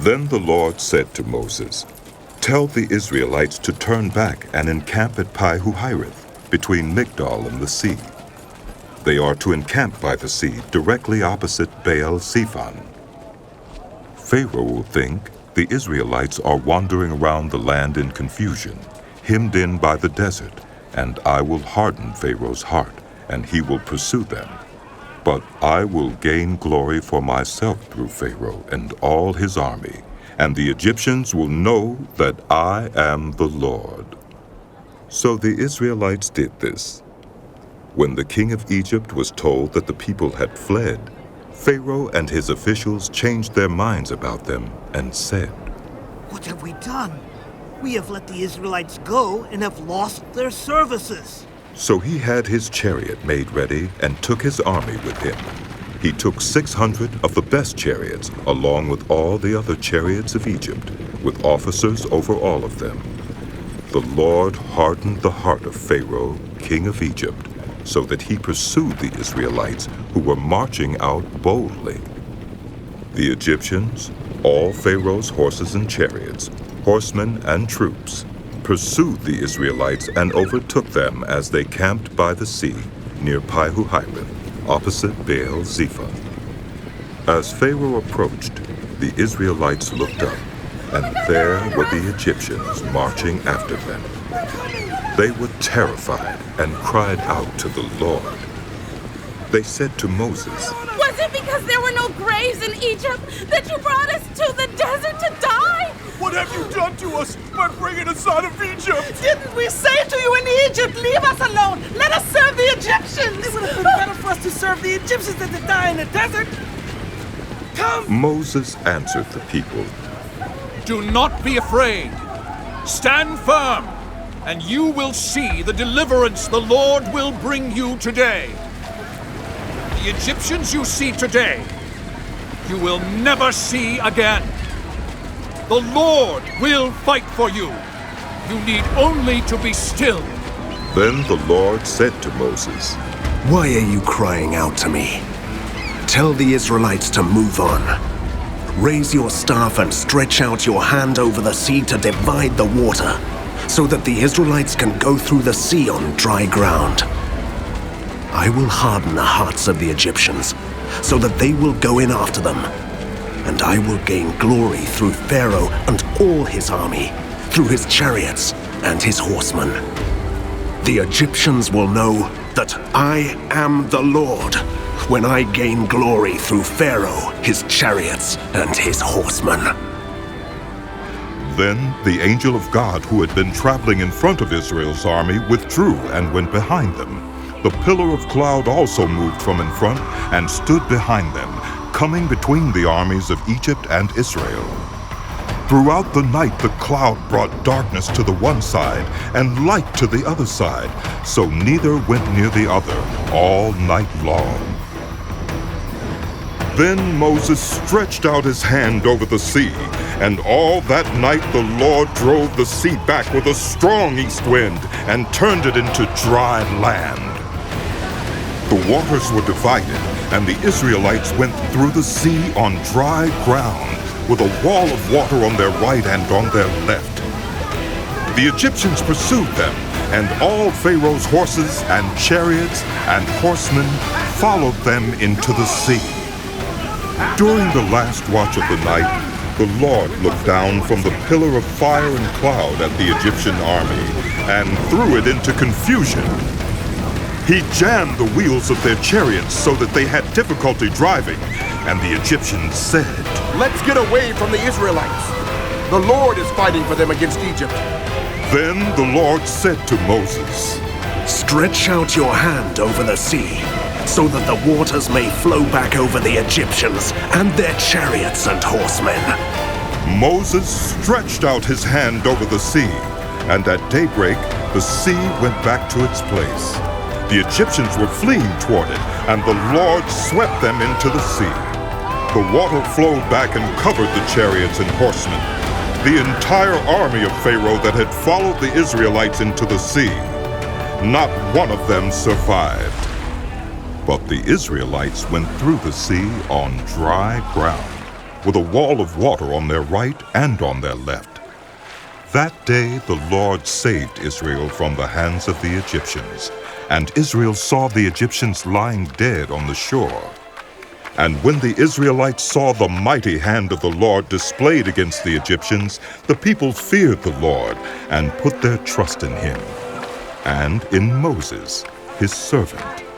Then the Lord said to Moses, "Tell the Israelites to turn back and encamp at Pi Hahiroth, between Migdol and the sea. They are to encamp by the sea directly opposite Baal Zephon." Pharaoh will think the Israelites are wandering around the land in confusion, hemmed in by the desert, and I will harden Pharaoh's heart, and he will pursue them. But I will gain glory for myself through Pharaoh and all his army, and the Egyptians will know that I am the Lord. So the Israelites did this. When the king of Egypt was told that the people had fled, Pharaoh and his officials changed their minds about them and said, "What have we done? We have let the Israelites go and have lost their services." So he had his chariot made ready and took his army with him. He took 600 of the best chariots, along with all the other chariots of Egypt, with officers over all of them. The Lord hardened the heart of Pharaoh, king of Egypt, so that he pursued the Israelites who were marching out boldly. The Egyptians, all Pharaoh's horses and chariots, horsemen and troops, pursued the Israelites and overtook them as they camped by the sea near Pi Hahiroth, opposite Baal Zephon. As Pharaoh approached, the Israelites looked up, and there were the Egyptians marching after them. They were terrified and cried out to the Lord. They said to Moses, "Was it because there were no graves in Egypt that you brought us to the desert to die? What have you done to us by bringing us out of Egypt? Didn't we say to you in Egypt, leave us alone, let us serve the Egyptians? It would have been better for us to serve the Egyptians than to die in the desert. Come!" Moses answered the people, Do not be afraid. Stand firm, and you will see the deliverance the Lord will bring you today. The Egyptians you see today, you will never see again. The Lord will fight for you. You need only to be still. Then the Lord said to Moses, "Why are you crying out to me? Tell the Israelites to move on. Raise your staff and stretch out your hand over the sea to divide the water, so that the Israelites can go through the sea on dry ground. I will harden the hearts of the Egyptians, so that they will go in after them. And I will gain glory through Pharaoh and all his army, through his chariots and his horsemen. The Egyptians will know that I am the Lord when I gain glory through Pharaoh, his chariots, and his horsemen." Then the angel of God who had been traveling in front of Israel's army withdrew and went behind them. The pillar of cloud also moved from in front and stood behind them, coming between the armies of Egypt and Israel. Throughout the night the cloud brought darkness to the one side and light to the other side, so neither went near the other all night long. Then Moses stretched out his hand over the sea, and all that night the Lord drove the sea back with a strong east wind and turned it into dry land. The waters were divided, and the Israelites went through the sea on dry ground, with a wall of water on their right and on their left. The Egyptians pursued them, and all Pharaoh's horses and chariots and horsemen followed them into the sea. During the last watch of the night, the Lord looked down from the pillar of fire and cloud at the Egyptian army and threw it into confusion. He jammed the wheels of their chariots so that they had difficulty driving, and the Egyptians said, "Let's get away from the Israelites. The Lord is fighting for them against Egypt." Then the Lord said to Moses, "Stretch out your hand over the sea, so that the waters may flow back over the Egyptians and their chariots and horsemen." Moses stretched out his hand over the sea, and at daybreak the sea went back to its place. The Egyptians were fleeing toward it, and the Lord swept them into the sea. The water flowed back and covered the chariots and horsemen, the entire army of Pharaoh that had followed the Israelites into the sea. Not one of them survived. But the Israelites went through the sea on dry ground. with a wall of water on their right and on their left. That day the Lord saved Israel from the hands of the Egyptians, and Israel saw the Egyptians lying dead on the shore. And when the Israelites saw the mighty hand of the Lord displayed against the Egyptians, the people feared the Lord and put their trust in him, and in Moses, his servant.